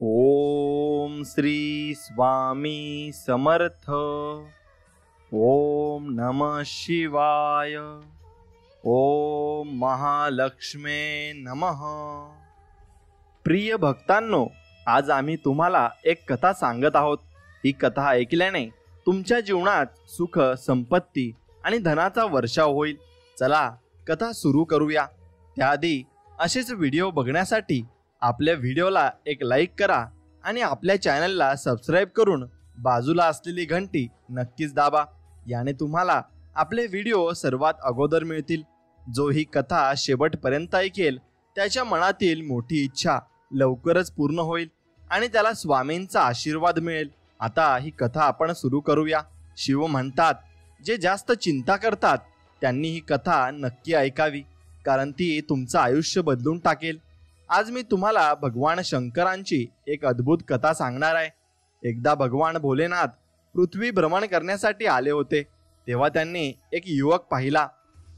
ओम श्री स्वामी समर्थ। ओम नमः शिवाय। ओम महालक्ष्मे नमः। प्रिय भक्तांनो, आज आम्ही तुम्हाला एक कथा सांगत आहोत। ही कथा ऐकल्याने तुमच्या जीवनात सुख, संपत्ती आणि धनाचा वर्षाव होईल। चला कथा सुरू करूया। त्याआधी असेच व्हिडिओ बघण्यासाठी आपल्या व्हिडिओला एक लाईक करा आणि आपल्या चॅनलला सबस्क्राईब करून बाजूला असलेली घंटी नक्कीच दाबा। याने तुम्हाला आपले व्हिडिओ सर्वात अगोदर मिळतील। जो ही कथा शेवटपर्यंत ऐकेल त्याच्या मनातील मोठी इच्छा लवकरच पूर्ण होईल आणि त्याला स्वामींचा आशीर्वाद मिळेल। आता ही कथा आपण सुरू करूया। शिव म्हणतात, जे जास्त चिंता करतात त्यांनी ही कथा नक्की ऐकावी, कारण ती तुमचं आयुष्य बदलून टाकेल। आज मी तुम्हाला भगवान शंकरांची एक अद्भुत कथा सांगणार आहे। एकदा भगवान भोलेनाथ पृथ्वी भ्रमण करण्यासाठी आले होते। तेव्हा त्यांनी एक युवक पाहिला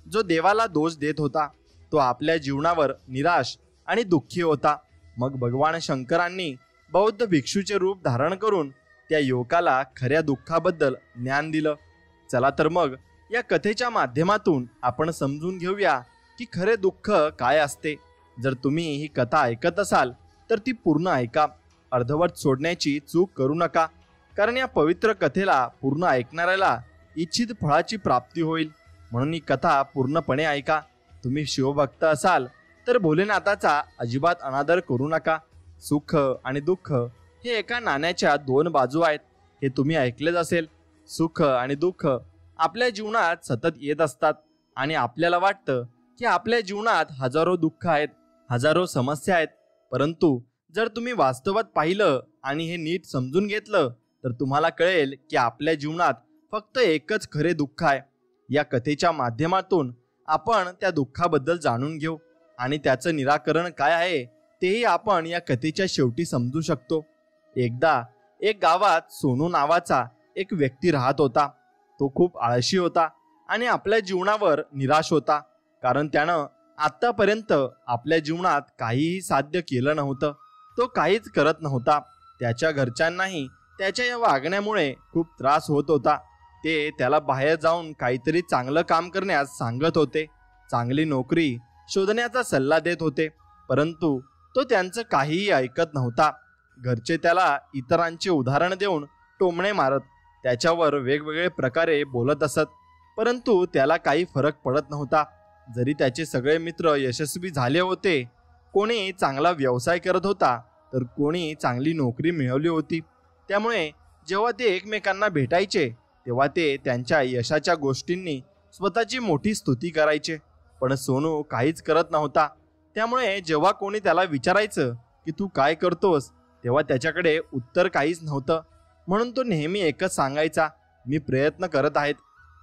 जो देवाला दोष देत होता। तो आपल्या जीवनावर निराश आणि दुःखी होता। मग भगवान शंकरांनी बौद्ध भिक्षूचे रूप धारण करून त्या युवकाला खऱ्या दुःखाबद्दल ज्ञान दिलं। चला तर मग या कथेच्या माध्यमातून आपण समजून घेऊया की खरे दुःख काय असते। जर तुम्ही ही कथा ऐकत असाल तर ती पूर्ण ऐका, अर्धवट सोडण्याची चूक करू नका, कारण या पवित्र कथेला पूर्ण ऐकणाऱ्याला इच्छित फळाची प्राप्ती होईल। म्हणून ही कथा पूर्णपणे ऐका। तुम्ही शिवभक्त असाल तर भोलेनाथाचा अजिबात अनादर करू नका। सुख आणि दुःख हे एका नाण्याच्या दोन बाजू आहेत, हे तुम्ही ऐकलेच असेल। सुख आणि दुःख आपल्या जीवनात सतत येत असतात आणि आपल्याला वाटतं की आपल्या जीवनात हजारो दुःख आहेत, हजारो समस्या आहेत। परंतु जर तुम्ही वास्तवात पाहिलं आणि हे नीट समजून घेतलं तर तुम्हाला कळेल की आपल्या जीवनात फक्त एकच खरे दुःख आहे। या कथेच्या माध्यमातून आपण त्या दुःखाबद्दल जाणून घेऊ आणि त्याचं निराकरण काय आहे तेही आपण या कथेच्या शेवटी समजू शकतो। एकदा एक गावात सोनू नावाचा एक व्यक्ती राहत होता। तो खूप आळशी होता आणि आपल्या जीवनावर निराश होता, कारण त्यानं आतापर्यंत आपल्या जीवनात काहीही साध्य केलं नव्हतं। तो काहीच करत नव्हता। त्याच्या घरच्यांनाही त्याच्या या वागण्यामुळे खूप त्रास होत होता। ते त्याला बाहेर जाऊन काहीतरी चांगलं काम करण्यास सांगत होते, चांगली नोकरी शोधण्याचा सल्ला देत होते, परंतु तो त्यांचं काहीही ऐकत नव्हता। घरचे त्याला इतरांचे उदाहरण देऊन टोमणे मारत, त्याच्यावर वेगवेगळे प्रकारे बोलत असत, परंतु त्याला काही फरक पडत नव्हता। जरी त्याचे सगळे मित्र यशस्वी झाले होते, कोणी चांगला व्यवसाय करत होता तर कोणी चांगली नोकरी मिळवली होती, त्यामुळे जेव्हा ते एकमेकांना भेटायचे तेव्हा ते त्यांच्या यशाच्या गोष्टींनी स्वतःची मोठी स्तुती करायचे। पण सोनू काहीच करत नव्हता। त्यामुळे जेव्हा कोणी त्याला विचारायचं की तू काय करतोस, तेव्हा त्याच्याकडे उत्तर काहीच नव्हतं। म्हणून तो नेहमी एकच सांगायचा, मी प्रयत्न करत आहेत,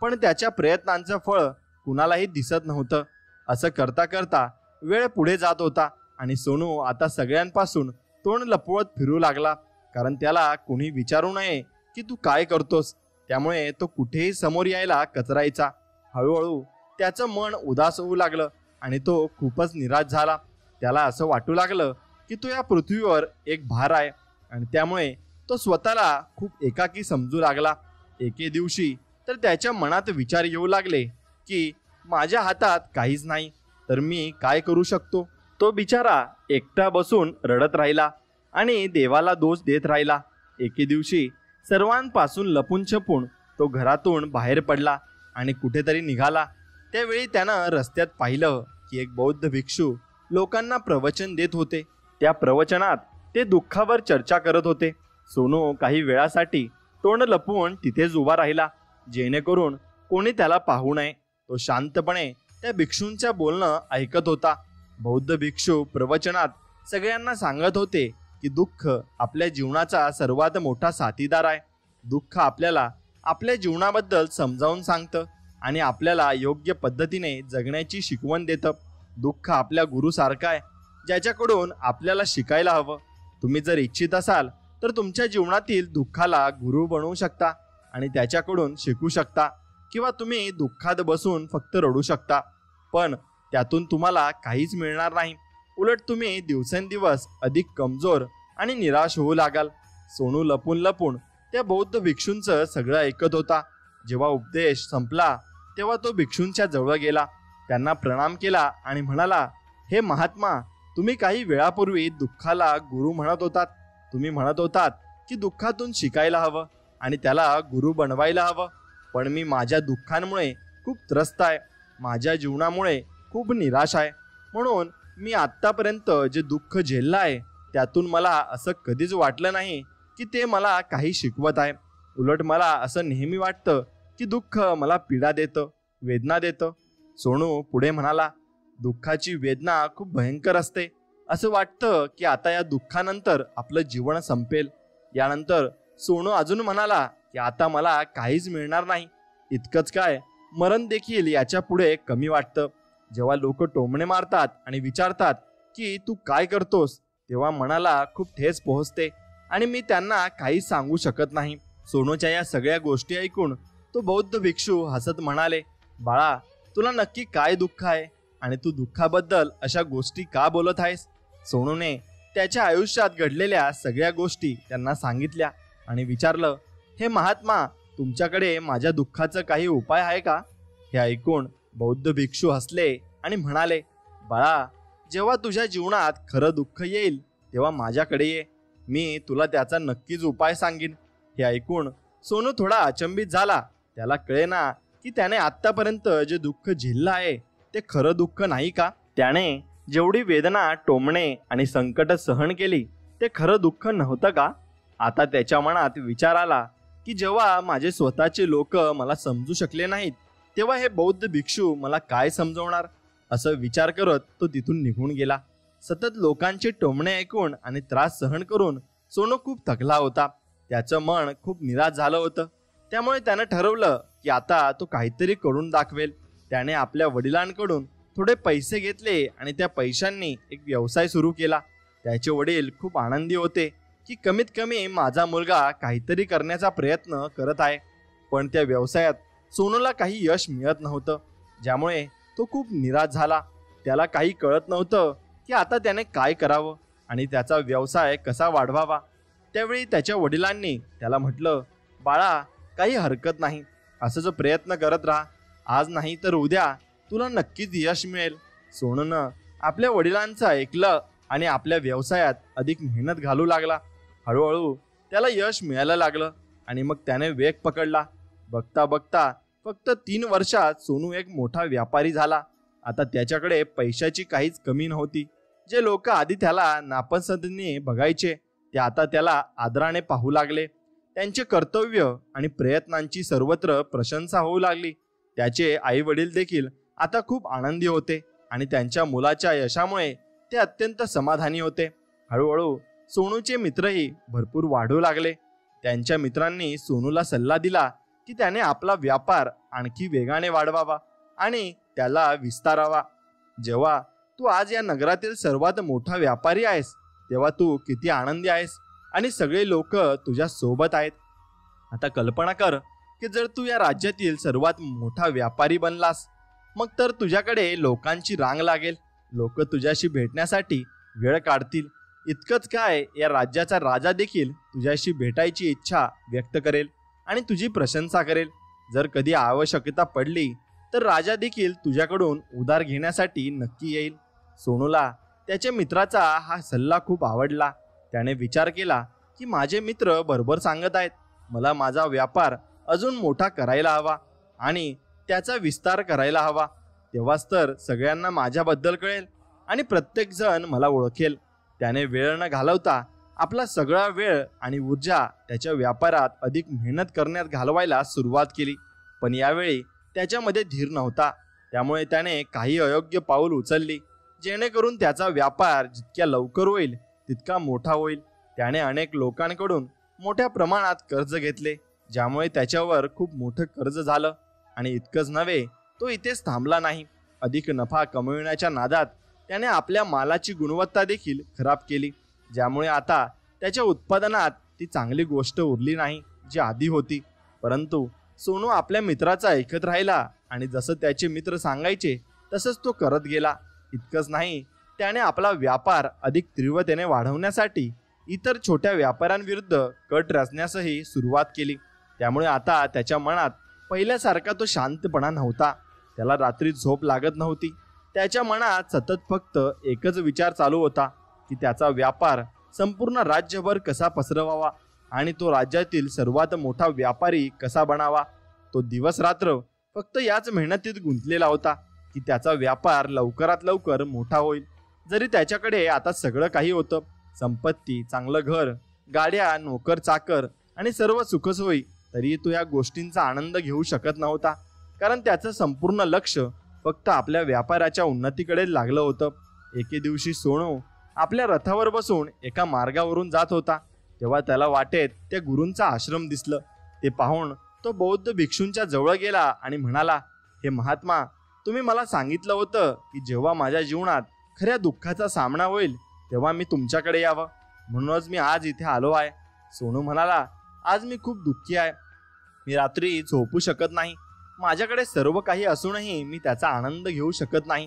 पण त्याच्या प्रयत्नांचं फळ कुणालाही दिसत नव्हतं। असं करता करता वेळ पुढे जात होता आणि सोनू आता सगळ्यांपासून तोंड लपवत फिरू लागला, कारण त्याला कोणी विचारू नये की तू काय करतोस। त्यामुळे तो कुठेही समोर यायला कचरायचा। हळूहळू त्याचं मन उदास होऊ लागलं आणि तो खूपच निराश झाला। त्याला असं वाटू लागलं की तो या पृथ्वीवर एक भार आहे आणि त्यामुळे तो स्वतःला खूप एकाकी समजू लागला। एके दिवशी तर त्याच्या मनात विचार येऊ लागले की माझ्या हातात काहीच नाही, तर मी काय करू शकतो। तो बिचारा एकटा बसून रडत राहिला आणि देवाला दोष देत राहिला। एके दिवशी सर्वांपासून लपून छपून तो घरातून बाहेर पडला आणि कुठेतरी निघाला। त्यावेळी त्यानं रस्त्यात पाहिलं की एक बौद्ध भिक्षू लोकांना प्रवचन देत होते। त्या प्रवचनात ते दुःखावर चर्चा करत होते। सोनू काही वेळासाठी तोंड लपवून तिथेच उभा राहिला, जेणेकरून कोणी त्याला पाहू नये। तो शांतपणे त्या भिक्षूंच्या बोलणं ऐकत होता। बौद्ध भिक्षू प्रवचनात सगळ्यांना सांगत होते की दुःख आपल्या जीवनाचा सर्वात मोठा साथीदार आहे। दुःख आपल्याला आपल्या जीवनाबद्दल समजावून सांगतं आणि आपल्याला योग्य पद्धतीने जगण्याची शिकवण देतं। दुःख आपल्या गुरुसारखं आहे, ज्याच्याकडून आपल्याला शिकायला हवं। तुम्ही जर इच्छित असाल तर तुमच्या जीवनातील दुःखाला गुरु बनवू शकता आणि त्याच्याकडून शिकू शकता, किंवा तुम्ही दुःखात बसून फक्त रडू शकता, पण त्यातून तुम्हाला काहीच मिळणार नाही। उलट तुम्ही दिवसेंदिवस अधिक कमजोर आणि निराश होऊ लागाल. सोनू लपून लपून त्या बौद्ध भिक्षूंचं सगळं ऐकत होता. जेव्हा उपदेश संपला तेव्हा तो भिक्षूंच्या जवळ गेला, त्यांना प्रणाम केला आणि म्हणाला, हे महात्मा, तुम्ही काही वेळापूर्वी दुःखाला गुरु म्हणत होतात. तुम्ही म्हणत होतात की दुःखातून शिकायला हवं आणि त्याला गुरु बनवायला हवं. पण मी माझ्या दुःखांमुळे खूप त्रस्त आहे, माझ्या जीवनामुळे खूप निराश आहे. म्हणून मी आत्तापर्यंत जे दुःख झेललं आहे त्यातून मला असं कधीच वाटलं नाही की ते मला काही शिकवत आहे. उलट मला असं नेहमी वाटतं की दुःख मला पीडा देतं, वेदना देतं. सोनू पुढे म्हणाला, दुःखाची वेदना खूप भयंकर असते. असं वाटतं की आता या दुःखानंतर आपलं जीवन संपेल. यानंतर सोनू अजून म्हणाला की आता मला काहीच मिळणार नाही. इतकंच काय, मरण देखील याच्या पुढे कमी वाटतं. जेव्हा लोक टोमणे मारतात आणि विचारतात की तू काय करतोस, तेव्हा मनाला खूप ठेच पोहोचते आणि मी त्यांना काही सांगू शकत नाही. सोनूच्या या सगळ्या गोष्टी ऐकून तो बौद्ध भिक्षू हसत म्हणाले, बाळा, तुला नक्की काय दुःख आहे आणि तू दुःखाबद्दल अशा गोष्टी का बोलत आहेस? सोनूने त्याच्या आयुष्यात घडलेल्या सगळ्या गोष्टी त्यांना सांगितल्या आणि विचारलं, हे महात्मा, तुमच्याकडे माझ्या दुःखाचा काही उपाय आहे का? हे ऐकून बौद्ध भिक्षू हसले आणि म्हणाले, बाळा, जेव्हा तुझ्या जीवनात खरं दुःख येईल तेव्हा माझ्याकडे ये, मी तुला त्याचा नक्कीच उपाय सांगेन. हे ऐकून सोनू थोडा अचंबित झाला. त्याला कळेना की त्याने आत्तापर्यंत जे दुःख झेललं आहे ते खरं दुःख नाही का? त्याने जेवढी वेदना, टोमणे आणि संकट सहन केली ते खरं दुःख नव्हतं का? आता त्याच्या मनात विचार आला की जेव्हा माझे स्वतःचे लोक मला समजू शकले नाहीत तेव्हा हे बौद्ध भिक्षू मला काय समजवणार? असं विचार करत तो तिथून निघून गेला. सतत लोकांचे टोमणे ऐकून आणि त्रास सहन करून सोनू खूप थकला होता. त्याचं मन खूप निराश झालं होतं. त्यामुळे त्यानं ठरवलं की आता तो काहीतरी करून दाखवेल. त्याने आपल्या वडिलांकडून थोडे पैसे घेतले आणि त्या पैशांनी एक व्यवसाय सुरू केला. त्याचे वडील खूप आनंदी होते की कमीत कमी माझा मुलगा काहीतरी करण्याचा प्रयत्न करत आहे. पण त्या व्यवसायात सोनूला काही यश मिळत नव्हतं, ज्यामुळे तो खूप निराश झाला. त्याला काही कळत नव्हतं की आता त्याने काय करावं आणि त्याचा व्यवसाय कसा वाढवावा. त्यावेळी त्याच्या वडिलांनी त्याला म्हटलं, बाळा, काही हरकत नाही, असं जो प्रयत्न करत राहा, आज नाही तर उद्या तुला नक्कीच यश मिळेल. सोनूनं आपल्या वडिलांचं ऐकलं आणि आपल्या व्यवसायात अधिक मेहनत घालू लागला. हळूहळू त्याला यश मिळायला लागलं आणि मग त्याने वेग पकडला. बघता बघता फक्त 3 वर्षात सोनू एक मोठा व्यापारी झाला. आता त्याच्याकडे पैशाची काहीच कमी नव्हती. जे लोक आधी त्याला नापसंतीने बघायचे ते आता त्याला आदराने पाहू लागले. त्यांचे कर्तव्य आणि प्रयत्नांची सर्वत्र प्रशंसा होऊ लागली. त्याचे आई वडील देखील आता खूप आनंदी होते आणि त्यांच्या मुलाच्या यशामुळे ते अत्यंत समाधानी होते. हळूहळू सोनूचे मित्रही भरपूर वाढू लागले. त्यांच्या मित्रांनी सोनूला सल्ला दिला की त्याने आपला व्यापार आणखी वेगाने वाढवावा आणि त्याला विस्तारावा. जेव्हा तू आज या नगरातील सर्वात मोठा व्यापारी आहेस तेव्हा तू किती आनंदी आहेस आणि सगळे लोक तुझ्या सोबत आहेत. आता कल्पना कर की जर तू या राज्यातील सर्वात मोठा व्यापारी बनलास, मग तर तुझ्याकडे लोकांची रांग लागेल. लोक तुझ्याशी भेटण्यासाठी वेळ काढतील. इतकंच काय, या राज्याचा राजा देखील तुझ्याशी भेटायची इच्छा व्यक्त करेल आणि तुझी प्रशंसा करेल. जर कधी आवश्यकता पडली तर राजा देखील तुझ्याकडून उधार घेण्यासाठी नक्की येईल. सोनूला त्याच्या मित्राचा हा सल्ला खूप आवडला. त्याने विचार केला की माझे मित्र बरोबर सांगत आहेत, मला माझा व्यापार अजून मोठा करायला हवा आणि त्याचा विस्तार करायला हवा. तेव्हाच तर सगळ्यांना माझ्याबद्दल कळेल आणि प्रत्येक जण मला ओळखेल. त्याने वेळ न घालवता आपला सगळा वेळ आणि ऊर्जा त्याच्या व्यापारात अधिक मेहनत करण्यात घालवायला सुरुवात केली. पण यावेळी त्याच्यामध्ये धीर नव्हता. त्यामुळे त्याने काही अयोग्य पाऊल उचलली जेणेकरून त्याचा व्यापार जितक्या लवकर होईल तितका मोठा होईल. त्याने अनेक लोकांकडून मोठ्या प्रमाणात कर्ज घेतले, ज्यामुळे त्याच्यावर खूप मोठं कर्ज झालं. आणि इतकंच नव्हे, तो इथेच थांबला नाही. अधिक नफा कमविण्याच्या नादात त्याने आपल्या मालाची गुणवत्ता देखील खराब केली, ज्यामुळे आता त्याच्या उत्पादनात ती चांगली गोष्ट उरली नाही जी आधी होती. परंतु सोनू आपल्या मित्राचा ऐकत राहिला आणि जसं त्याचे मित्र सांगायचे तसंच तो करत गेला. इतकंच नाही, त्याने आपला व्यापार अधिक तीव्रतेने वाढवण्यासाठी इतर छोट्या व्यापाऱ्यांविरुद्ध कट रचण्यासही सुरुवात केली. त्यामुळे आता त्याच्या मनात पहिल्यासारखा तो शांतपणा नव्हता. त्याला रात्री झोप लागत नव्हती. त्याच्या मनात सतत फक्त एकच विचार चालू होता की त्याचा व्यापार संपूर्ण राज्यभर कसा पसरवावा आणि तो राज्यातील सर्वात मोठा व्यापारी कसा बनावा. तो दिवस रात्र फक्त याच मेहनतीत गुंतलेला होता की त्याचा व्यापार लवकरात लवकर मोठा होईल. जरी त्याच्याकडे आता सगळं काही होतं, संपत्ती, चांगलं घर, गाड्या, नोकर चाकर आणि सर्व सुखसोयी, तरी तो या गोष्टींचा आनंद घेऊ शकत नव्हता. कारण त्याचं संपूर्ण लक्ष फक्त आपल्या व्यापाराच्या उन्नतीकडे लागलं होतं. एके दिवशी सोनू आपल्या रथावर बसून एका मार्गावरून जात होता. तेव्हा त्याला वाटेत त्या गुरूंचा आश्रम दिसलं. ते पाहून तो बौद्ध भिक्षूंच्या जवळ गेला आणि म्हणाला, हे महात्मा, तुम्ही मला सांगितलं होतं की जेव्हा माझ्या जीवनात खऱ्या दुःखाचा सामना होईल तेव्हा मी तुमच्याकडे यावं, म्हणूनच मी आज इथे आलो आहे. सोनू म्हणाला, आज मी खूप दुःखी आहे. मी रात्री झोपू शकत नाही. माझ्याकडे सर्व काही असूनही मी त्याचा आनंद घेऊ शकत नाही.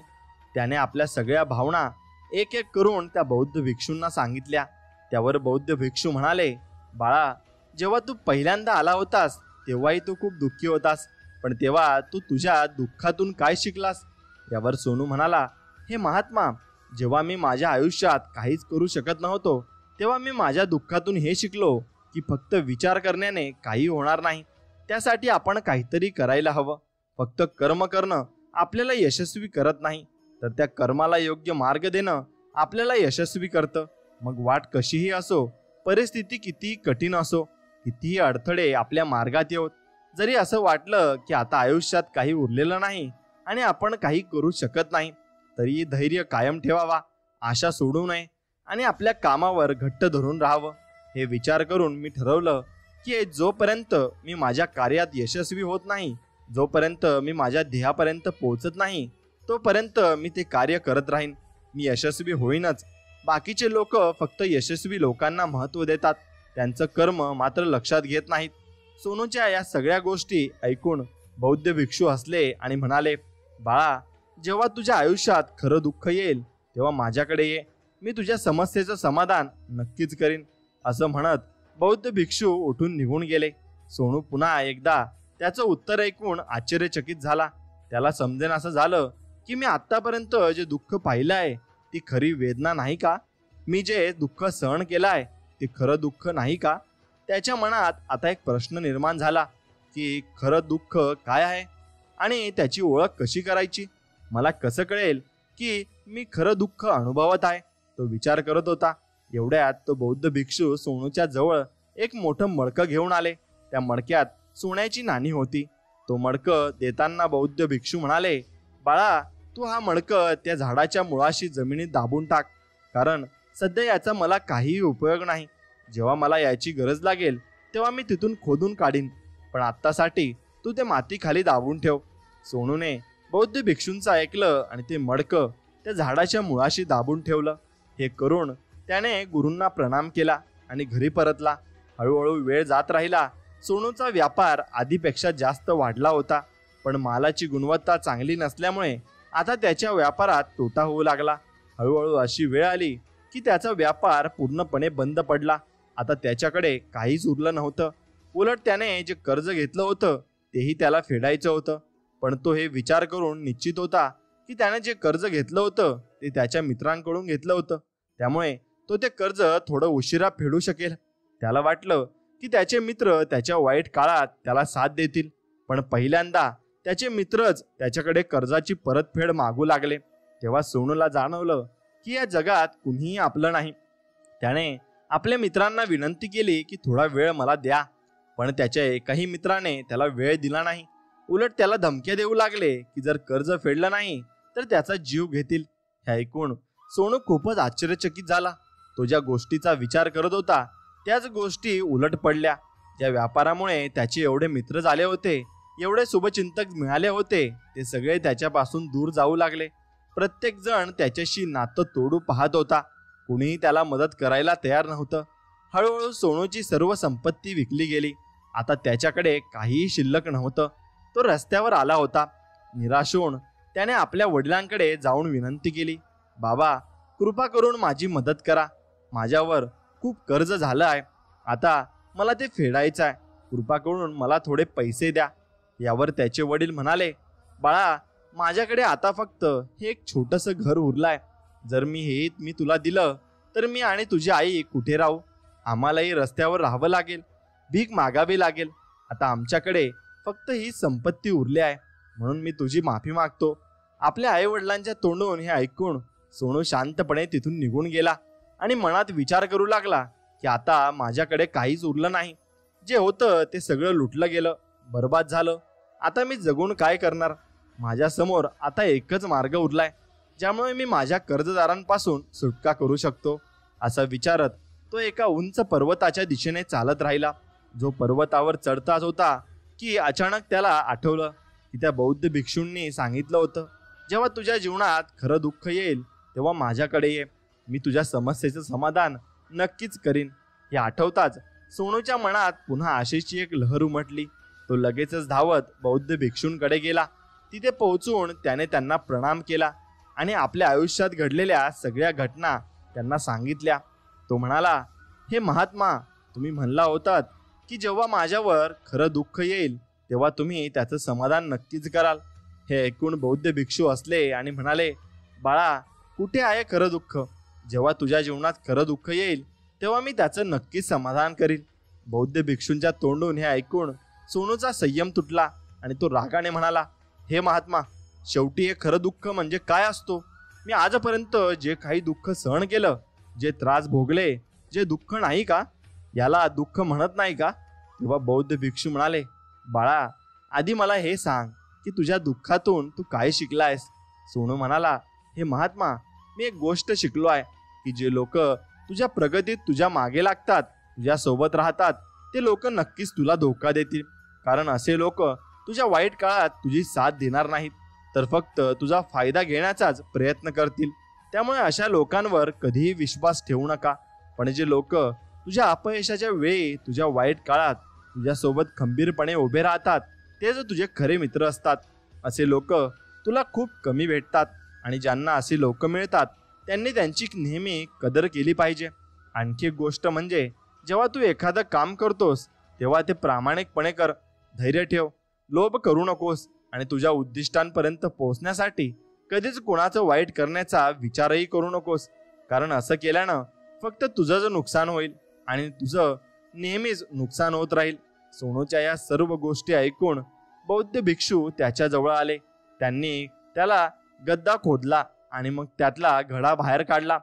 त्याने आपल्या सगळ्या भावना एक एक करून त्या बौद्ध भिक्षूंना सांगितल्या. त्यावर बौद्ध भिक्षू म्हणाले, बाळा, जेव्हा तू पहिल्यांदा आला होतास तेव्हाही तू खूप दुःखी होतास, पण तेव्हा तू तुझ्या दुःखातून काय शिकलास? यावर सोनू म्हणाला, हे महात्मा, जेव्हा मी माझ्या आयुष्यात काहीच करू शकत नव्हतो तेव्हा मी माझ्या दुःखातून हे शिकलो की फक्त विचार करण्याने काही होणार नाही. त्यासाठी आपण काहीतरी करायला हवं. फक्त कर्म करणं आपल्याला यशस्वी करत नाही, तर त्या कर्माला योग्य मार्ग देणं आपल्याला यशस्वी करतं. मग वाट कशीही असो, परिस्थिती कितीही कठीण असो, कितीही अडथळे आपल्या मार्गात येऊत, जरी असं वाटलं की आता आयुष्यात काही उरलेलं नाही आणि आपण काही करू शकत नाही, तरी धैर्य कायम ठेवावा, आशा सोडू नये आणि आपल्या कामावर घट्ट धरून राहावं. हे विचार करून मी ठरवलं की जोपर्यंत मी माझ्या कार्यात यशस्वी होत नाही, जोपर्यंत मी माझ्या ध्येयापर्यंत पोहोचत नाही, तोपर्यंत मी ते कार्य करत राहीन. मी यशस्वी होईनच. बाकीचे लोक फक्त यशस्वी लोकांना महत्त्व देतात, त्यांचं कर्म मात्र लक्षात घेत नाहीत. सोनूच्या या सगळ्या गोष्टी ऐकून बौद्ध भिक्षू हसले आणि म्हणाले, बाळा, जेव्हा तुझ्या आयुष्यात खरं दुःख येईल तेव्हा माझ्याकडे ये. मी तुझ्या समस्येचं समाधान नक्कीच करीन. असं म्हणत बौद्ध भिक्षू उठून निघून गेले. सोनू पुन्हा एकदा त्याचं उत्तर ऐकून आश्चर्यचकित झाला. त्याला समजेन असं झालं की मी आत्तापर्यंत जे दुःख पाहिलं आहे ती खरी वेदना नाही का? मी जे दुःख सहन केलं आहे ते खरं दुःख नाही का? त्याच्या मनात आता एक प्रश्न निर्माण झाला की खरं दुःख काय आहे आणि त्याची ओळख कशी करायची? मला कसं कळेल की मी खरं दुःख अनुभवत आहे? तो विचार करत होता. एवढ्यात तो बौद्ध भिक्षू सोनूच्या जवळ एक मोठं मडकं घेऊन आले. त्या मडक्यात सोन्याची नाणी होती. तो मडकं देताना बौद्ध भिक्षू म्हणाले, बाळा, तू हा मडकं त्या झाडाच्या मुळाशी जमिनीत दाबून टाक, कारण सध्या याचा मला काहीही उपयोग नाही. जेव्हा मला याची गरज लागेल तेव्हा मी तिथून खोदून काढीन, पण आत्तासाठी तू ते मातीखाली दाबून ठेव. सोनूने बौद्ध भिक्षूंचं ऐकलं आणि ते मडकं त्या झाडाच्या मुळाशी दाबून ठेवलं. हे करून त्याने गुरूंना प्रणाम केला आणि घरी परतला. हळूहळू वेळ जात राहिला. सोनूचा व्यापार आधीपेक्षा जास्त वाढला होता, पण मालाची गुणवत्ता चांगली नसल्यामुळे आता त्याच्या व्यापारात तोटा होऊ लागला. हळूहळू अशी वेळ आली की त्याचा व्यापार पूर्णपणे बंद पडला. आता त्याच्याकडे काहीच उरलं नव्हतं. उलट त्याने जे कर्ज घेतलं होतं तेही त्याला फेडायचं होतं. पण तो हे विचार करून निश्चित होता की त्याने जे कर्ज घेतलं होतं ते त्याच्या मित्रांकडून घेतलं होतं, त्यामुळे तो ते कर्ज थोडं उशिरा फेडू शकेल. त्याला वाटलं की त्याचे मित्र त्याच्या वाईट काळात त्याला साथ देतील, पण पहिल्यांदा त्याचे मित्रच त्याच्याकडे कर्जाची परतफेड मागू लागले. तेव्हा सोनूला जाणवलं की या जगात कुणीही आपलं नाही. त्याने आपल्या मित्रांना विनंती केली की थोडा वेळ मला द्या, पण त्याच्या एकाही मित्राने त्याला वेळ दिला नाही. उलट त्याला धमक्या देऊ लागले की जर कर्ज फेडलं नाही तर त्याचा जीव घेतील. हे ऐकून सोनू खूपच आश्चर्यचकित झाला. तो ज्या गोष्टीचा विचार करत होता त्याच गोष्टी उलट पडल्या. ज्या व्यापारामुळे त्याचे एवढे मित्र झाले होते, एवढे शुभचिंतक मिळाले होते, ते सगळे त्याच्यापासून दूर जाऊ लागले. प्रत्येक जण त्याच्याशी नातं तोडू पाहत होता. कुणीही त्याला मदत करायला तयार नव्हतं. हळूहळू सोनूची सर्व संपत्ती विकली गेली. आता त्याच्याकडे काहीही शिल्लक नव्हतं. तो रस्त्यावर आला होता. निराश होऊन त्याने आपल्या वडिलांकडे जाऊन विनंती केली, बाबा, कृपा करून माझी मदत करा. माझ्यावर खूप कर्ज झालं आहे, आता मला ते फेडायचं आहे, कृपा करून मला थोडे पैसे द्या. यावर त्याचे वडील म्हणाले, बाळा, माझ्याकडे आता फक्त हे एक छोटंसं घर उरलंय. जर मी तुला दिलं तर मी आणि तुझी आई कुठे राहू? आम्हालाही रस्त्यावर राहावं लागेल, भीक मागावी लागेल. आता आमच्याकडे फक्त ही संपत्ती उरली आहे, म्हणून मी तुझी माफी मागतो. आपल्या आई वडिलांच्या तोंडून हे ऐकून सोनू शांतपणे तिथून निघून गेला आणि मनात विचार करू लागला की आता माझ्याकडे काहीच उरलं नाही. जे होतं ते सगळं लुटलं गेलं, बर्बाद झालं. आता मी जगून काय करणार? माझ्यासमोर आता एकच मार्ग उरलाय, ज्यामुळे मी माझ्या कर्जदारांपासून सुटका करू शकतो. असं विचारत तो एका उंच पर्वताच्या दिशेने चालत राहिला. जो पर्वतावर चढताच होता की अचानक त्याला आठवलं की त्या बौद्ध भिक्षूंनी सांगितलं होतं, जेव्हा तुझ्या जीवनात खरं दुःख येईल तेव्हा माझ्याकडे ये, मी तुझ्या समस्येचं समाधान नक्कीच करीन. हे आठवताच सोनूच्या मनात पुन्हा आशेची एक लहर उमटली. तो लगेचच धावत बौद्ध भिक्षूंकडे गेला. तिथे पोहोचून त्याने त्यांना प्रणाम केला आणि आपल्या आयुष्यात घडलेल्या सगळ्या घटना त्यांना सांगितल्या. तो म्हणाला, हे महात्मा, तुम्ही म्हणला होतात की जेव्हा माझ्यावर खरं दुःख येईल तेव्हा तुम्ही त्याचं समाधान नक्कीच कराल. हे ऐकून बौद्ध भिक्षू हसले आणि म्हणाले, बाळा, कुठे आहे खरं दुःख? जेव्हा तुझ्या जीवनात खरं दुःख येईल तेव्हा मी त्याचं नक्कीच समाधान करीन. बौद्ध भिक्षूंच्या तोंडून हे ऐकून सोनूचा संयम तुटला आणि तो रागाने म्हणाला, हे महात्मा, शेवटी हे खरं दुःख म्हणजे काय असतो? मी आजपर्यंत जे काही दुःख सहन केलं, जे त्रास भोगले, जे दुःख नाही का, याला दुःख म्हणत नाही का? तेव्हा बौद्ध भिक्षू म्हणाले, बाळा, आधी मला हे सांग की तुझ्या दुःखातून तू काय शिकलायस? सोनू म्हणाला, हे महात्मा, मी एक गोष्ट शिकलो आहे की जे लोक तुझ्या प्रगतीत तुझ्या मागे लागतात, तुझ्या सोबत राहतात, ते लोक नक्कीच तुला धोका देतील. कारण असे लोक तुझ्या वाईट काळात तुझी साथ देणार नाहीत, तर फक्त तुझा फायदा घेण्याचाच प्रयत्न करतील. त्यामुळे अशा लोकांवर कधीही विश्वास ठेवू नका. पण जे लोक तुझ्या अपयशाच्या वेळी, तुझ्या वाईट काळात तुझ्यासोबत खंबीरपणे उभे राहतात, तेच तुझे खरे मित्र असतात. असे लोक तुला खूप कमी भेटतात आणि ज्यांना असे लोक मिळतात त्यांनी त्यांची नेहमी कदर केली पाहिजे. आणखी एक गोष्ट म्हणजे, जेव्हा तू एखादं काम करतोस तेव्हा ते प्रामाणिकपणे कर. धैर्य ठेव, लोभ करू नकोस आणि तुझ्या उद्दिष्टांपर्यंत पोहोचण्यासाठी कधीच कोणाचं वाईट करण्याचा विचारही करू नकोस. कारण असं केल्यानं फक्त तुझं नुकसान होईल आणि तुझं नेहमीच नुकसान होत राहील. सोनूच्या या सर्व गोष्टी ऐकून बौद्ध भिक्षू त्याच्याजवळ आले. त्यांनी त्याला गद्दा खोदला आणि मग त्यातला घडा बाहेर काढला,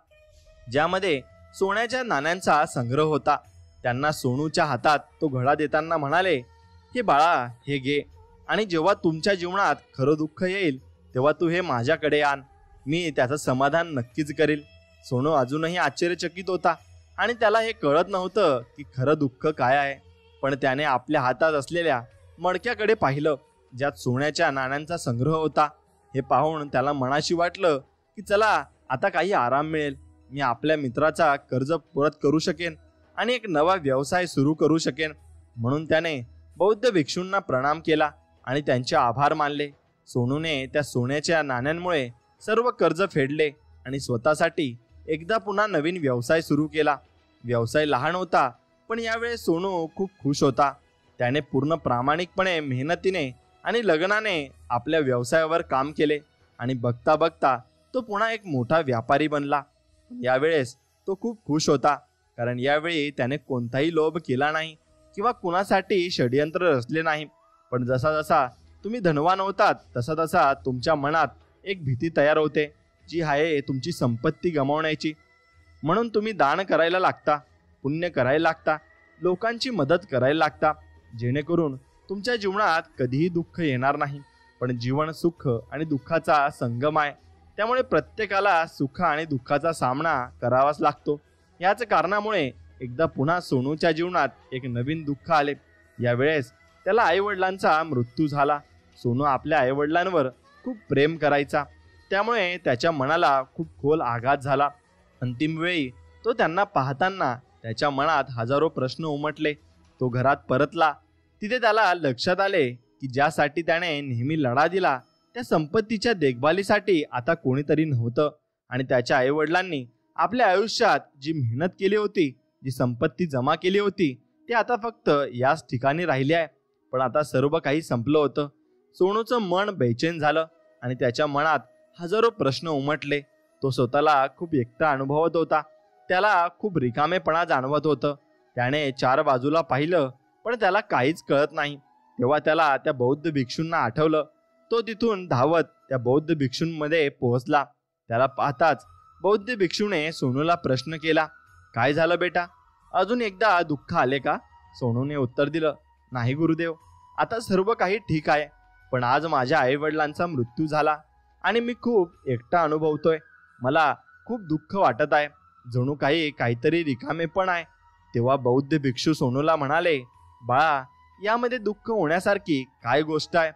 ज्यामध्ये सोन्याच्या नाण्यांचा संग्रह होता. त्यांना सोनूच्या हातात तो घडा देताना म्हणाले, हे बाळा, हे घे आणि जेव्हा तुमच्या जीवनात खरं दुःख येईल तेव्हा तू हे माझ्याकडे आण, मी त्याचं समाधान नक्कीच करेल. सोनू अजूनही आश्चर्यचकित होता आणि त्याला हे कळत नव्हतं की खरं दुःख काय आहे. पण त्याने आपल्या हातात असलेल्या मडक्याकडे पाहिलं, ज्यात सोन्याच्या नाण्यांचा संग्रह होता. हे पाहून त्याला मनाशी वाटलं की चला, आता काही आराम मिळेल, मी आपल्या मित्राचा कर्ज परत करू शकेन आणि एक नवा व्यवसाय सुरू करू शकेन. म्हणून त्याने बौद्ध भिक्षूंना प्रणाम केला आणि त्यांचे आभार मानले. सोनूने त्या सोन्याच्या नाण्यांमुळे सर्व कर्ज फेडले आणि स्वतःसाठी एकदा पुन्हा नवीन व्यवसाय सुरू केला. व्यवसाय लहान होता, पण यावेळेस सोनू खूप खुश होता. त्याने पूर्ण प्रामाणिकपणे, मेहनतीने आणि लगनाने आपल्या व्यवसायावर काम केले आणि बघता बघता तो पुन्हा एक मोठा व्यापारी बनला. यावेळेस तो खूप खुश होता, कारण यावेळी त्याने कोणताही लोभ केला नाही किंवा कुणासाठी षडयंत्र रचले नाही. पण जसा जसा तुम्ही धनवान होतात तसा तसा तुमच्या मनात एक भीती तयार होते, जी आहे तुमची संपत्ती गमावण्याची. म्हणून तुम्ही दान करायला लागता, पुण्य करायला लागता, लोकांची मदत करायला लागता, जेणेकरून तुमच्या जीवनात कधीही दुःख येणार नाही. पण जीवन सुख आणि दुःखाचा संगम आहे, त्यामुळे प्रत्येकाला सुख आणि दुःखाचा सामना करावाच लागतो. याच कारणामुळे एकदा पुन्हा सोनूच्या जीवनात एक नवीन दुःख आले. यावेळेस त्याला आईवडिलांचा मृत्यू झाला. सोनू आपल्या आईवडिलांवर खूप प्रेम करायचा, त्यामुळे त्याच्या मनाला खूप खोल आघात झाला. अंतिम वेळी तो त्यांना पाहताना त्याच्या मनात हजारो प्रश्न उमटले. तो घरात परतला. तिथे त्याला लक्षात आले की ज्यासाठी त्याने नेहमी लढा दिला त्या संपत्तीच्या देखभालीसाठी आता कोणीतरी नव्हतं आणि त्याच्या आईवडिलांनी आपल्या आयुष्यात जी मेहनत केली होती जी संपत्ती जमा केली होती ती आता फक्त याच ठिकाणी राहिली आहे. पण आता सर्व काही संपलं होतं. सोनूचं मन बेचैन झालं आणि त्याच्या मनात हजारो प्रश्न उमटले. तो स्वतःला खूप एकटा अनुभवत होता. त्याला खूप रिकामेपणा जाणवत होतं. त्याने चार बाजूला पाहिलं पण त्याला काहीच कळत नाही. तेव्हा त्याला त्या बौद्ध भिक्षूंना आठवलं. तो तिथून धावत त्या बौद्ध भिक्षूंमध्ये पोहोचला. त्याला पाहताच बौद्ध भिक्षूने सोनूला प्रश्न केला, काय झालं बेटा, अजून एकदा दुःख आले का? सोनूने उत्तर दिलं, नाही गुरुदेव, आता सर्व काही ठीक आहे. पण आज माझ्या आईवडिलांचा मृत्यू झाला आणि मी खूप एकटा अनुभवतोय. मला खूप दुःख वाटत आहे. जणू काहीतरी रिकामे पण आहे. तेव्हा बौद्ध भिक्षू सोनूला म्हणाले, बाळा, यामध्ये दुःख होण्यासारखी काय गोष्ट आहे?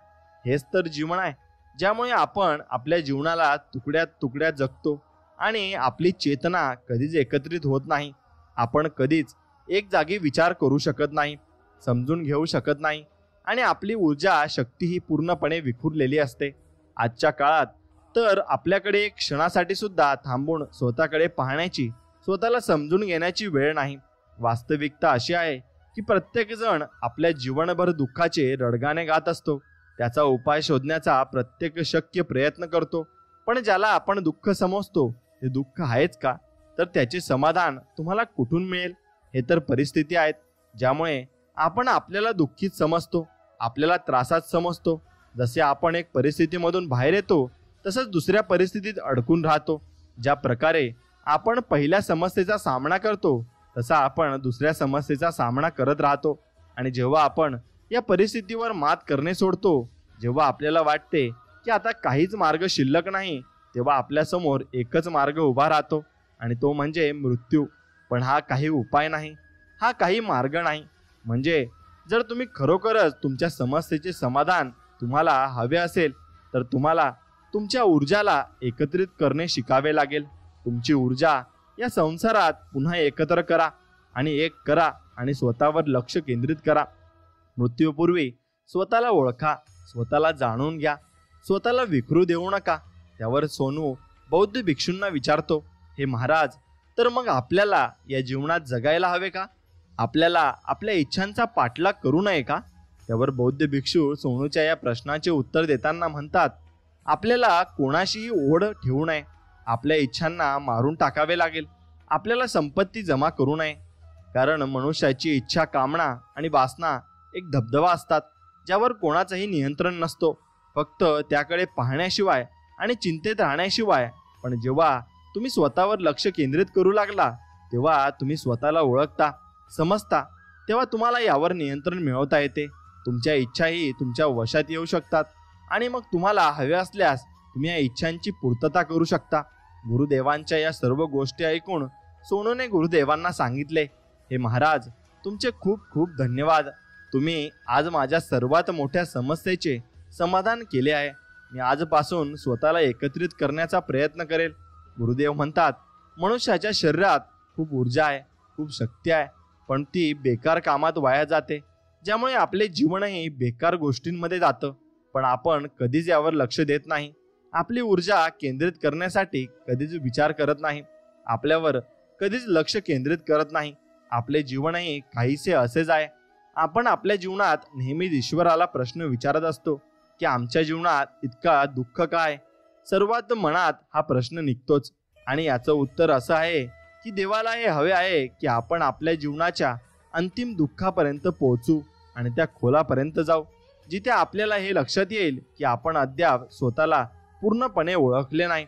हेच तर जीवन आहे, ज्यामुळे आपण आपल्या जीवनाला तुकड्यात तुकड्यात जगतो आणि आपली चेतना कधीच एकत्रित होत नाही. आपण कधीच एक जागी विचार करू शकत नाही, समजून घेऊ शकत नाही आणि आपली ऊर्जा शक्ती ही पूर्णपणे विखुरलेली असते. आजच्या काळात तर आपल्याकडे एक क्षणासाठी सुद्धा थांबून स्वतःकडे पाहण्याची, स्वतःला समजून घेण्याची वेळ नाही. वास्तविकता अशी आहे की प्रत्येकजण आपल्या जीवनभर दुःखाचे रडगाणे गात असतो. त्याचा उपाय शोधण्याचा प्रत्येक शक्य प्रयत्न करतो. पण ज्याला आपण दुःख समजतो ते दुःख आहेच का? तर त्याचे समाधान तुम्हाला कुठून मिळेल? हे तर परिस्थिती आहेत ज्यामुळे आपण आपल्याला दुःखीत समजतो, आपल्याला त्रासात समजतो. जसे आपण एक परिस्थितीमधून बाहेर येतो तसंच दुसऱ्या परिस्थितीत अडकून राहतो. ज्या प्रकारे आपण पहिल्या समस्येचा सामना करतो तसा आपण दुसऱ्या समस्येचा सामना करत राहतो. आणि जेव्हा आपण या परिस्थितीवर मात करणे सोडतो, जेव्हा आपल्याला वाटते की आता काहीच मार्ग शिल्लक नाही, तेव्हा आपल्यासमोर एकच मार्ग उभा राहतो आणि तो म्हणजे मृत्यू. पण हा काही उपाय नाही, हा काही मार्ग नाही. म्हणजे जर तुम्ही खरोखरच तुमच्या समस्येचे समाधान तुम्हाला हवे असेल तर तुम्हाला तुमच्या ऊर्जाला एकत्रित करणे शिकावे लागेल. तुमची ऊर्जा या संसारात पुन्हा एकत्र करा आणि एक करा आणि स्वतःवर लक्ष केंद्रित करा. मृत्यूपूर्वी स्वतःला ओळखा, स्वतःला जाणून घ्या, स्वतःला विखरू देऊ नका. त्यावर सोनू बौद्ध भिक्षूंना विचारतो, हे महाराज, तर मग आपल्याला या जीवनात जगायला हवे का? आपल्याला आपल्या इच्छांचा पाठलाग करू नये का? त्यावर बौद्ध भिक्षू सोनूच्या या प्रश्नाचे उत्तर देताना म्हणतात, आपल्याला कोणाशीही ओढ ठेवू नये. आपल्या इच्छांना मारून टाकावे लागेल. आपल्याला संपत्ती जमा करू नये. कारण मनुष्याची इच्छा, कामना आणि वासना एक धबधबा असतात ज्यावर कोणाचंही नियंत्रण नसतो, फक्त त्याकडे पाहण्याशिवाय आणि चिंतेत राहण्याशिवाय. पण जेव्हा तुम्ही स्वतःवर लक्ष केंद्रित करू लागला तेव्हा तुम्ही स्वतःला ओळखता, समजता, तेव्हा तुम्हाला यावर नियंत्रण मिळवता येते. तुमच्या इच्छाही तुमच्या वशात येऊ शकतात आणि मग तुम्हाला हवे असल्यास तुम्ही या इच्छांची पूर्तता करू शकता. गुरुदेवांच्या या सर्व गोष्टी ऐकून सोनूने गुरुदेवांना सांगितले, हे महाराज, तुमचे खूप खूप धन्यवाद. तुम्ही आज माझ्या सर्वात मोठ्या समस्येचे समाधान केले आहे. मी आजपासून स्वतःला एकत्रित करण्याचा प्रयत्न करेल. गुरुदेव म्हणतात, मनुष्याच्या शरीरात खूप ऊर्जा आहे, खूप शक्ती आहे, पण ती बेकार कामात वाया जाते, ज्यामुळे आपले जीवनही बेकार गोष्टींमध्ये जातं. पण आपण कधीच यावर लक्ष देत नाही. आपली ऊर्जा केंद्रित करण्यासाठी कधीच विचार करत नाही, आपल्यावर कधीच लक्ष केंद्रित करत नाही. आपले जीवनही काहीसे असेच आहे. आपण आपल्या जीवनात नेहमीच ईश्वराला प्रश्न विचारत असतो की आमच्या जीवनात इतका दुःख काय? सर्वात मनात हा प्रश्न निघतोच आणि याचं उत्तर असं आहे की देवाला हे हवे आहे की आपण आपल्या जीवनाच्या अंतिम दुःखापर्यंत पोहोचू आणि त्या खोलापर्यंत जाऊ, जिथे आपल्याला हे लक्षात येईल की आपण अद्याप स्वतःला पूर्णपणे ओळखले नाही,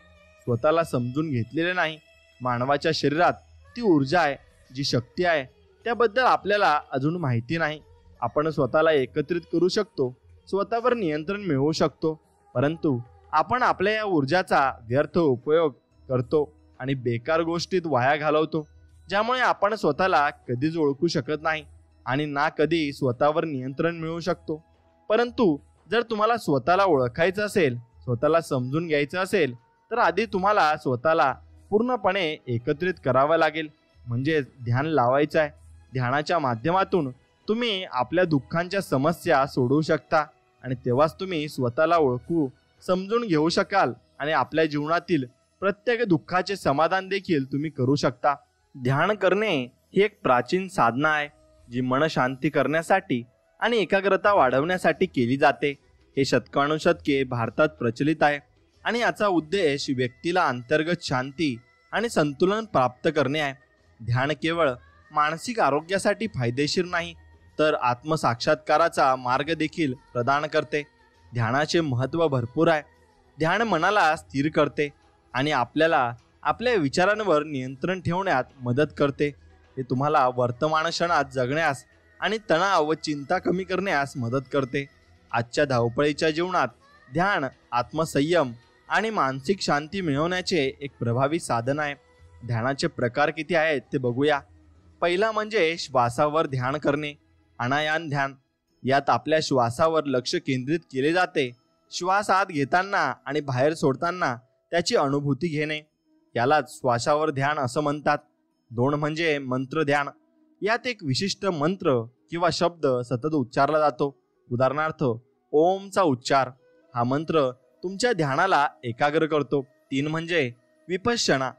स्वतःला समजून घेतलेले नाही. मानवाच्या शरीरात ती ऊर्जा आहे, जी शक्ती आहे, त्याबद्दल आपल्याला अजून माहिती नाही. आपण स्वतःला एकत्रित करू शकतो, स्वतःवर नियंत्रण मिळवू शकतो, परंतु आपण आपल्या या ऊर्जाचा व्यर्थ उपयोग करतो आणि बेकार गोष्टीत वाया घालवतो, ज्यामुळे आपण स्वतःला कधीच ओळखू शकत नाही आणि ना कधी स्वतःवर नियंत्रण मिळवू शकतो. परंतु जर तुम्हाला स्वतःला ओळखायचं असेल, स्वतःला समजून घ्यायचं असेल, तर आधी तुम्हाला स्वतःला पूर्णपणे एकत्रित करावं लागेल, म्हणजे ध्यान लावायचं आहे. ध्यानाच्या माध्यमातून तुम्ही आपल्या दुःखांच्या समस्या सोडवू शकता आणि तेव्हाच तुम्ही स्वतःला ओळखू, समजून घेऊ शकाल आणि आपल्या जीवनातील प्रत्येक दुःखाचे समाधान देखील तुम्ही करू शकता. ध्यान करणे ही एक प्राचीन साधना आहे जी मन शांती करण्यासाठी आणि एकाग्रता वाढवण्यासाठी केली जाते. हे शतकानुशतके भारतात प्रचलित आहे आणि याचा उद्देश व्यक्तीला अंतर्गत शांती आणि संतुलन प्राप्त करणे आहे. ध्यान केवळ मानसिक आरोग्यासाठी फायदेशीर नाही तर आत्मसाक्षात्काराचा मार्ग देखील प्रदान करते. ध्यानाचे महत्त्व भरपूर आहे. ध्यान मनाला स्थिर करते आणि आपल्याला आपल्या विचारांवर नियंत्रण ठेवण्यात मदत करते. ते तुम्हाला वर्तमान क्षणात जगण्यास आणि तणाव व चिंता कमी करण्यास मदत करते. आजच्या धावपळीच्या जीवनात ध्यान आत्मसंयम आणि मानसिक शांती मिळवण्याचे एक प्रभावी साधन आहे. ध्यानाचे प्रकार किती आहेत ते बघूया. पहिला म्हणजे श्वासावर ध्यान करणे, अनायान ध्यान. यात आपल्या श्वासावर लक्ष केंद्रित केले जाते. श्वास आत घेताना आणि बाहेर सोडताना त्याची अनुभूती घेणे, यालाच श्वासावर ध्यान असं म्हणतात. 2 म्हणजे मंत्र ध्यान. यात एक विशिष्ट मंत्र किंवा शब्द सतत उच्चारला जातो. उदाहरणार्थ ओमचा उच्चार. हा मंत्र तुमच्या ध्यानाला एकाग्र करतो. 3 म्हणजे विपश्यना.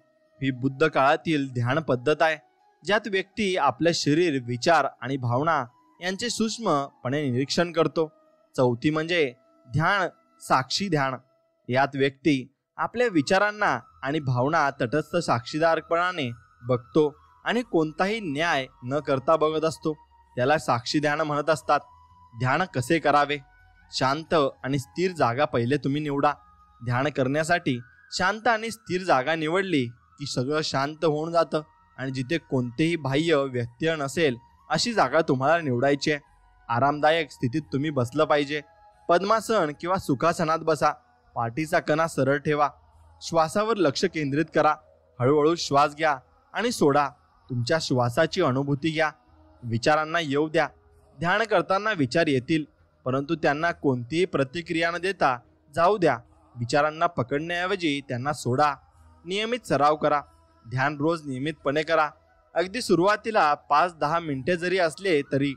ही बुद्ध काळातील ध्यान पद्धत आहे ज्यात व्यक्ती आपले शरीर, विचार आणि भावना यांचे सूक्ष्मपणे निरीक्षण करतो. 4 म्हणजे ध्यान साक्षी ध्यान. यात व्यक्ती आपल्या विचारांना आणि भावना तटस्थ साक्षीदारपणाने बघतो आणि कोणताही न्याय न करता बघत असतो. त्याला साक्षी ध्यान म्हणत असतात. ध्यान कसे करावे? शांत आणि स्थिर जागा पहिले तुम्ही निवडा. ध्यान करण्यासाठी शांत आणि स्थिर जागा निवडली की सगळं शांत होऊन जातं आणि जिथे कोणतेही बाह्य व्यत्यय नसेल अशी जागा तुम्हाला निवडायची आहे. आरामदायक स्थितीत तुम्ही बसलं पाहिजे. पद्मासन किंवा सुखासनात बसा. पाठीचा कणा सरळ ठेवा. श्वासावर लक्ष केंद्रित करा. हळूहळू श्वास घ्या आणि सोडा. तुमच्या श्वासाची अनुभूती घ्या. विचारांना येऊ द्या. ध्यान करताना विचार येतील परंतु त्यांना कोणतीही प्रतिक्रिया न देता जाऊ द्या. विचारांना पकडण्याऐवजी त्यांना सोडा. नियमित सराव करा. ध्यान रोज नियमितपणे करा. अगदी सुरुवातीला 5-10 मिनिटे जरी असले तरी.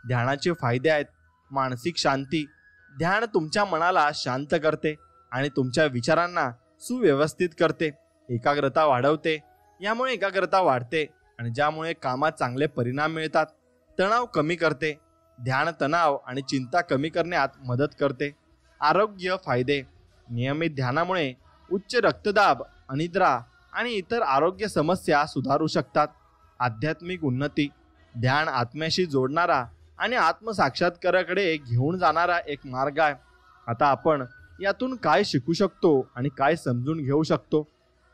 ध्यानाचे फायदे आहेत. मानसिक शांती. ध्यान तुमच्या मनाला शांत करते आणि तुमच्या विचारांना सुव्यवस्थित करते. एकाग्रता वाढवते. यामुळे एकाग्रता वाढते आणि ज्यामुळे कामात चांगले परिणाम मिळतात. तणाव कमी करते. ध्यान तणाव आणि चिंता कमी करण्यात मदत करते. आरोग्य फायदे. नियमित ध्यानामुळे उच्च रक्तदाब, अनिद्रा आणि इतर आरोग्य समस्या सुधारू शकतात. आध्यात्मिक उन्नती. ध्यान आत्म्याशी जोडणारा आणि आत्मसाक्षात्काराकडे घेऊन जाणारा एक मार्ग आहे. आता आपण यातून काय शिकू शकतो आणि काय समजून घेऊ शकतो?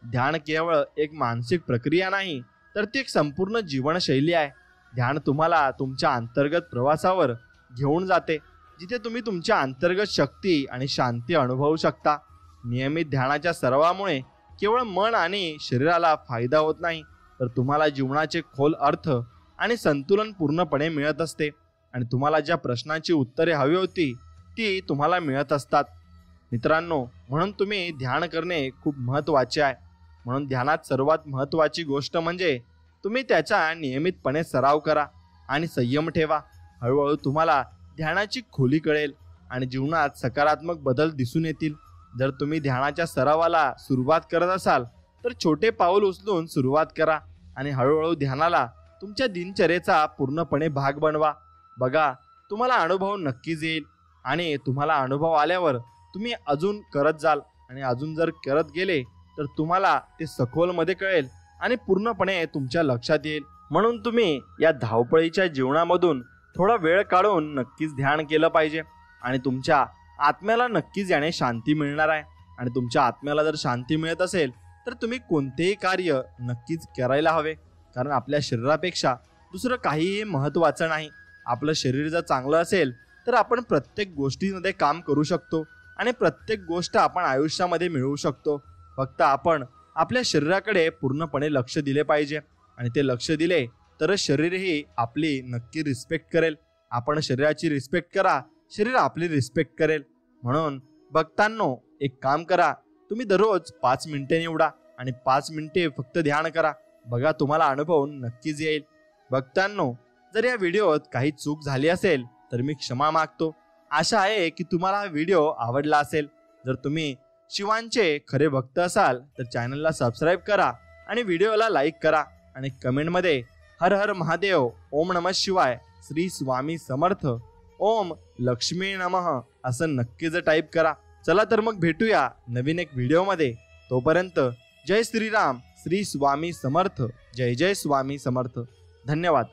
ध्यान केवळ एक मानसिक प्रक्रिया नाही तर ती एक संपूर्ण जीवनशैली आहे. ध्यान तुम्हाला तुमच्या अंतर्गत प्रवासावर घेऊन जाते जिथे तुम्ही तुमच्या अंतर्गत शक्ती आणि शांती अनुभवू शकता. नियमित ध्यानाच्या सरावामुळे केवळ मन आणि शरीराला फायदा होत नाही तर तुम्हाला जीवनाचे खोल अर्थ आणि संतुलन पूर्णपणे मिळत असते आणि तुम्हाला ज्या प्रश्नांची उत्तरे हवी होती ती तुम्हाला मिळत असतात. मित्रांनो, म्हणून तुम्ही ध्यान करणे खूप महत्त्वाचे आहे. म्हणून ध्यानात सर्वात महत्त्वाची गोष्ट म्हणजे तुम्ही त्याचा नियमितपणे सराव करा आणि संयम ठेवा. हळूहळू तुम्हाला ध्यानाची खोली कळेल आणि जीवनात सकारात्मक बदल दिसून येतील. जर तुम्ही ध्यानाच्या सरावाला सुरुवात करत असाल तर छोटे पाऊल उचलून सुरुवात करा आणि हळूहळू ध्यानाला तुमच्या दिनचर्येचा पूर्णपणे भाग बनवा. बघा, तुम्हाला अनुभव नक्कीच येईल आणि तुम्हाला अनुभव आल्यावर तुम्ही अजून करत जाल आणि अजून जर करत गेले तर तुम्हाला ते सखोलमध्ये कळेल आणि पूर्णपणे तुमच्या लक्षात येईल. म्हणून तुम्ही या धावपळीच्या जीवनामधून थोडा वेळ काढून नक्कीच ध्यान केलं पाहिजे आणि तुमच्या आत्म्याला नक्कीच याने शांती मिळणार आहे. आणि तुमच्या आत्म्याला जर शांती मिळत असेल तर तुम्ही कोणतेही कार्य नक्कीच करायला हवे. कारण आपल्या शरीरापेक्षा दुसरं काहीही महत्त्वाचं नाही. आपलं शरीर जर चांगलं असेल तर आपण प्रत्येक गोष्टीमध्ये काम करू शकतो आणि प्रत्येक गोष्ट आपण आयुष्यामध्ये मिळवू शकतो. फक्त आपण आपल्या शरीराकडे पूर्णपणे लक्ष दिले पाहिजे आणि ते लक्ष दिले तरच शरीरही आपली नक्की रिस्पेक्ट करेल. आपण शरीराची रिस्पेक्ट करा, शरीर आपली रिस्पेक्ट करेल. म्हणून भक्तांनो, एक काम करा, तुम्ही दररोज 5 मिनिटे निवडा आणि 5 मिनिटे फक्त ध्यान करा. बघा, तुम्हाला अनुभव नक्कीच येईल. भक्तांनो, जर या व्हिडिओत काही चूक झाली असेल तर मी क्षमा मागतो. आशा आहे की तुम्हाला हा व्हिडिओ आवडला असेल. जर तुम्ही शिवांचे खरे भक्त असाल तर चॅनलला सबस्क्राईब करा आणि व्हिडिओला लाईक करा आणि कमेंटमध्ये हर हर महादेव, ओम नमः शिवाय, श्री स्वामी समर्थ, ओम लक्ष्मी नमः असं नक्कीच टाईप करा. चला तर मग भेटूया नवीन एक व्हिडिओमध्ये. तोपर्यंत जय श्रीराम, श्री स्वामी समर्थ, जय जय स्वामी समर्थ. धन्यवाद.